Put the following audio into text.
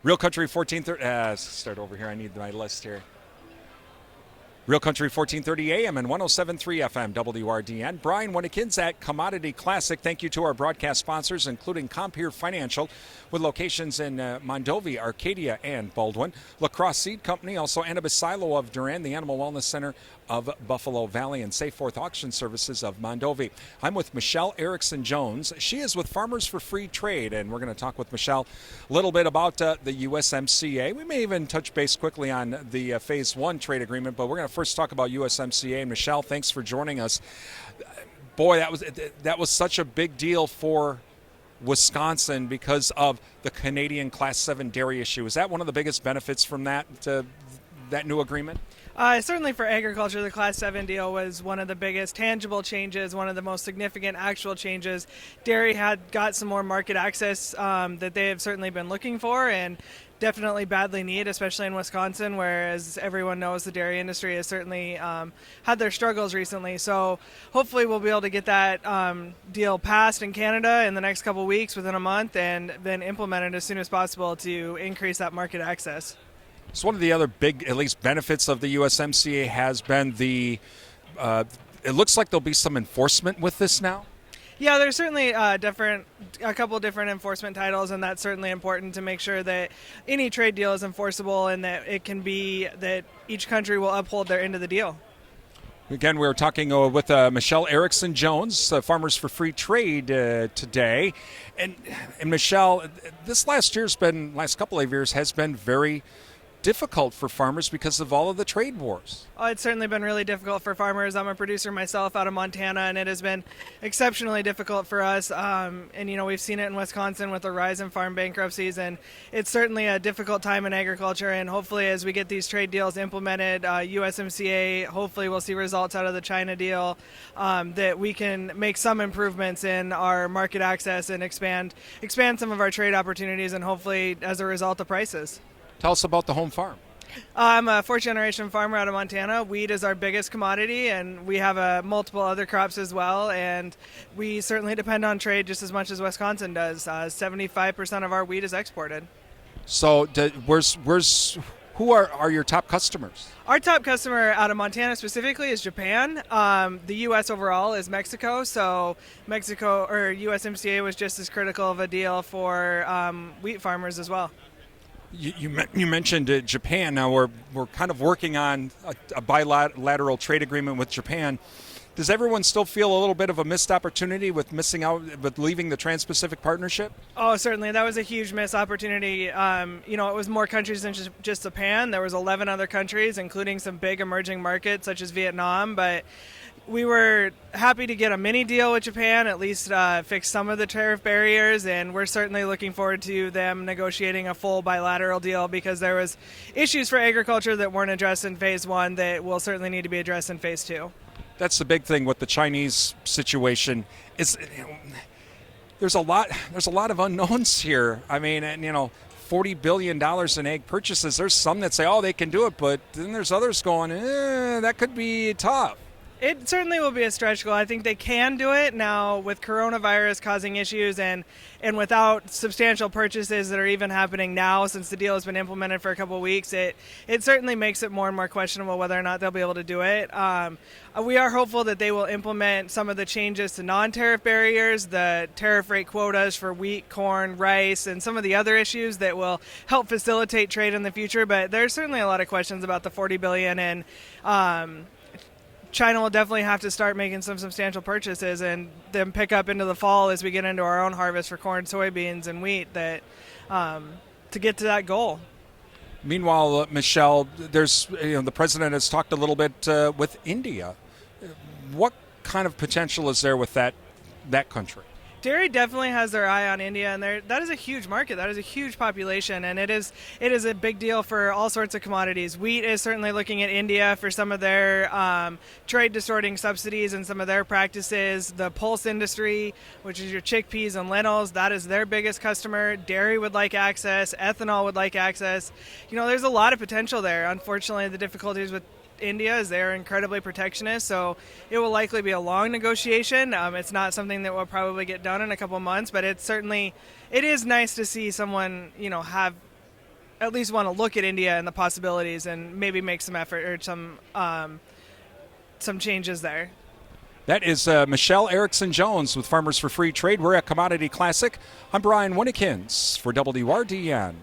Real Country 1430. Start over here. I need my list here. Real Country 1430 AM and 107.3 FM WRDN. Brian Winnekins at Commodity Classic. Thank you to our broadcast sponsors, including Compeer Financial, with locations in Mondovi, Arcadia, and Baldwin. La Crosse Seed Company, also Annabis Silo of Durand, the Animal Wellness Center of Buffalo Valley, and Safe Forth Auction Services of Mondovi. I'm with Michelle Ericsson-Jones. She is with Farmers for Free Trade, and we're going to talk with Michelle a little bit about the USMCA. We may even touch base quickly on the Phase 1 trade agreement, but we're going to first talk about USMCA. And Michelle, thanks for joining us. Boy, that was such a big deal for Wisconsin because of the Canadian Class 7 dairy issue. Is that one of the biggest benefits from that new agreement? Certainly for agriculture, the Class 7 deal was one of the biggest tangible changes, one of the most significant actual changes. Dairy had got some more market access that they have certainly been looking for and definitely badly need, especially in Wisconsin, where, as everyone knows, the dairy industry has certainly had their struggles recently. So hopefully we'll be able to get that deal passed in Canada in the next couple weeks, within a month, and then implemented as soon as possible to increase that market access. So one of the other big, at least, benefits of the USMCA has been it looks like there'll be some enforcement with this now. Yeah, there's certainly a couple different enforcement titles, and that's certainly important to make sure that any trade deal is enforceable and that it can be that each country will uphold their end of the deal. Again, we were talking with Michelle Ericsson-Jones, Farmers for Free Trade today. And Michelle, this last couple of years has been very difficult for farmers because of all of the trade wars. Oh, it's certainly been really difficult for farmers. I'm a producer myself out of Montana, and it has been exceptionally difficult for us. And, we've seen it in Wisconsin with the rise in farm bankruptcies, and it's certainly a difficult time in agriculture. And hopefully as we get these trade deals implemented, USMCA, hopefully we'll see results out of the China deal, that we can make some improvements in our market access and expand some of our trade opportunities, and hopefully as a result the prices. Tell us about the home farm. I'm a fourth-generation farmer out of Montana. Wheat is our biggest commodity, and we have multiple other crops as well, and we certainly depend on trade just as much as Wisconsin does. 75% of our wheat is exported. So who are your top customers? Our top customer out of Montana specifically is Japan. The U.S. overall is Mexico, so Mexico or USMCA was just as critical of a deal for wheat farmers as well. You mentioned Japan. Now we're kind of working on a bilateral trade agreement with Japan. Does everyone still feel a little bit of a missed opportunity with leaving the Trans-Pacific Partnership? Oh, certainly. That was a huge missed opportunity. It was more countries than just Japan. There was 11 other countries, including some big emerging markets such as Vietnam, but we were happy to get a mini deal with Japan, at least fix some of the tariff barriers, and we're certainly looking forward to them negotiating a full bilateral deal because there was issues for agriculture that weren't addressed in Phase 1 that will certainly need to be addressed in Phase 2. That's the big thing with the Chinese situation is there's a lot of unknowns here. I mean, $40 billion in egg purchases. There's some that say, they can do it, but then there's others going, that could be tough. It certainly will be a stretch goal. I think they can do it now with coronavirus causing issues and without substantial purchases that are even happening now since the deal has been implemented for a couple of weeks. It certainly makes it more and more questionable whether or not they'll be able to do it. We are hopeful that they will implement some of the changes to non-tariff barriers, the tariff rate quotas for wheat, corn, rice, and some of the other issues that will help facilitate trade in the future. But there's certainly a lot of questions about the $40 billion and China will definitely have to start making some substantial purchases and then pick up into the fall as we get into our own harvest for corn, soybeans, and wheat to get to that goal. Meanwhile, Michelle, there's the president has talked a little bit with India. What kind of potential is there with that country? Dairy definitely has their eye on India, and that is a huge market. That is a huge population, and it is a big deal for all sorts of commodities. Wheat is certainly looking at India for some of their trade distorting subsidies and some of their practices. The pulse industry, which is your chickpeas and lentils, that is their biggest customer. Dairy would like access. Ethanol would like access. There's a lot of potential there. Unfortunately, the difficulties with India is they're incredibly protectionist, so it will likely be a long negotiation. It's not something that will probably get done in a couple months, but it is nice to see someone have at least want to look at India and the possibilities and maybe make some effort or some changes there. That is Michelle Ericsson-Jones with Farmers for Free Trade. We're at Commodity Classic. I'm Brian Winnikins for WRDN.